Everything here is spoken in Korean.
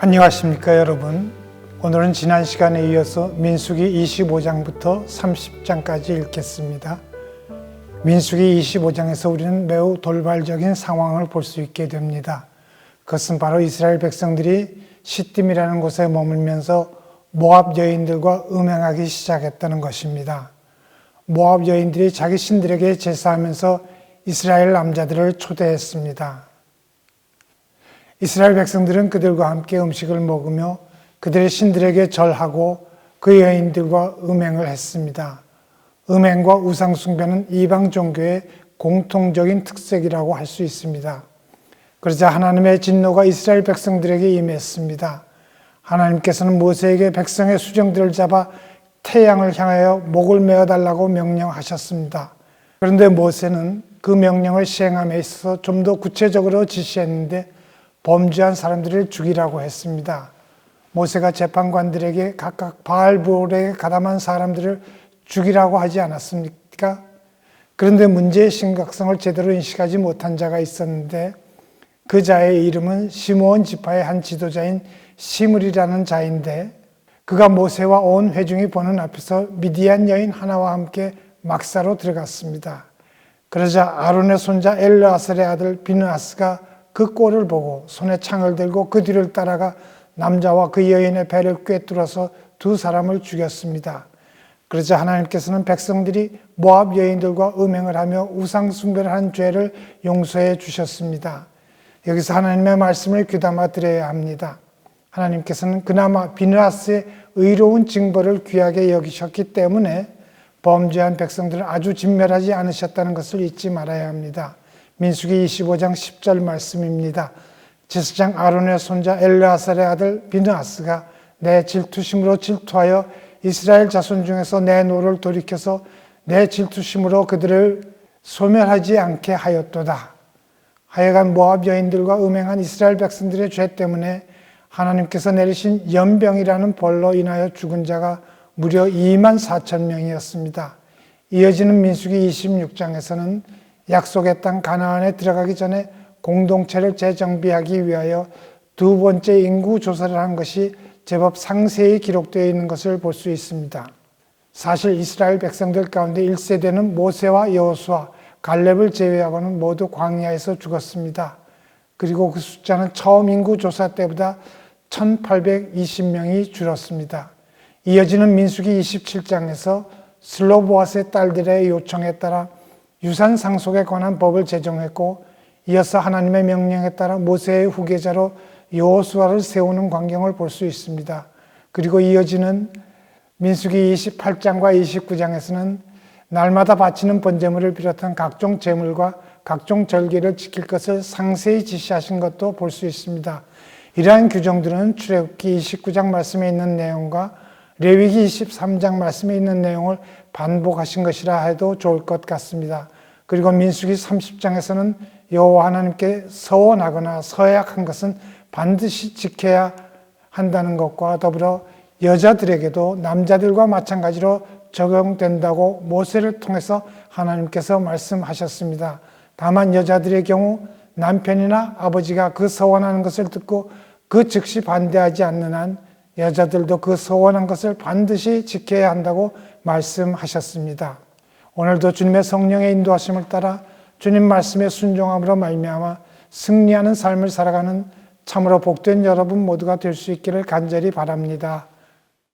안녕하십니까 여러분. 오늘은 지난 시간에 이어서 민수기 25장부터 30장까지 읽겠습니다. 민수기 25장에서 우리는 매우 돌발적인 상황을 볼 수 있게 됩니다. 그것은 바로 이스라엘 백성들이 시딤이라는 곳에 머물면서 모압 여인들과 음행하기 시작했다는 것입니다. 모압 여인들이 자기 신들에게 제사하면서 이스라엘 남자들을 초대했습니다. 이스라엘 백성들은 그들과 함께 음식을 먹으며 그들의 신들에게 절하고 그 여인들과 음행을 했습니다. 음행과 우상숭배는 이방 종교의 공통적인 특색이라고 할 수 있습니다. 그러자 하나님의 진노가 이스라엘 백성들에게 임했습니다. 하나님께서는 모세에게 백성의 수정들을 잡아 태양을 향하여 목을 메어달라고 명령하셨습니다. 그런데 모세는 그 명령을 시행함에 있어서 좀 더 구체적으로 지시했는데 범죄한 사람들을 죽이라고 했습니다. 모세가 재판관들에게 각각 바알볼에 가담한 사람들을 죽이라고 하지 않았습니까? 그런데 문제의 심각성을 제대로 인식하지 못한 자가 있었는데 그 자의 이름은 시므온 지파의 한 지도자인 시므리라는 자인데 그가 모세와 온 회중이 보는 앞에서 미디안 여인 하나와 함께 막사로 들어갔습니다. 그러자 아론의 손자 엘르아살의 아들 비느하스가 그 꼴을 보고 손에 창을 들고 그 뒤를 따라가 남자와 그 여인의 배를 꿰뚫어서 두 사람을 죽였습니다. 그러자 하나님께서는 백성들이 모압 여인들과 음행을 하며 우상 숭배를 한 죄를 용서해 주셨습니다. 여기서 하나님의 말씀을 귀담아 들어야 합니다. 하나님께서는 그나마 비느하스의 의로운 징벌을 귀하게 여기셨기 때문에 범죄한 백성들을 아주 진멸하지 않으셨다는 것을 잊지 말아야 합니다. 민수기 25장 10절 말씀입니다. 제사장 아론의 손자 엘르아살의 아들 비느하스가 내 질투심으로 질투하여 이스라엘 자손 중에서 내 노를 돌이켜서 내 질투심으로 그들을 소멸하지 않게 하였도다. 하여간 모압 여인들과 음행한 이스라엘 백성들의 죄 때문에 하나님께서 내리신 연병이라는 벌로 인하여 죽은 자가 무려 2만 4천 명이었습니다. 이어지는 민수기 26장에서는 약속의 땅 가나안에 들어가기 전에 공동체를 재정비하기 위하여 두 번째 인구 조사를 한 것이 제법 상세히 기록되어 있는 것을 볼 수 있습니다. 사실 이스라엘 백성들 가운데 1세대는 모세와 여호수아, 갈렙을 제외하고는 모두 광야에서 죽었습니다. 그리고 그 숫자는 처음 인구 조사 때보다 1820명이 줄었습니다. 이어지는 민수기 27장에서 슬로보아스의 딸들의 요청에 따라 유산 상속에 관한 법을 제정했고 이어서 하나님의 명령에 따라 모세의 후계자로 여호수아를 세우는 광경을 볼 수 있습니다. 그리고 이어지는 민수기 28장과 29장에서는 날마다 바치는 번제물을 비롯한 각종 제물과 각종 절기를 지킬 것을 상세히 지시하신 것도 볼 수 있습니다. 이러한 규정들은 출애굽기 29장 말씀에 있는 내용과 레위기 23장 말씀에 있는 내용을 반복하신 것이라 해도 좋을 것 같습니다. 그리고 민수기 30장에서는 여호와 하나님께 서원하거나 서약한 것은 반드시 지켜야 한다는 것과 더불어 여자들에게도 남자들과 마찬가지로 적용된다고 모세를 통해서 하나님께서 말씀하셨습니다. 다만 여자들의 경우 남편이나 아버지가 그 서원하는 것을 듣고 그 즉시 반대하지 않는 한 여자들도 그 서원한 것을 반드시 지켜야 한다고 말씀하셨습니다. 오늘도 주님의 성령의 인도하심을 따라 주님 말씀에 순종함으로 말미암아 승리하는 삶을 살아가는 참으로 복된 여러분 모두가 될 수 있기를 간절히 바랍니다.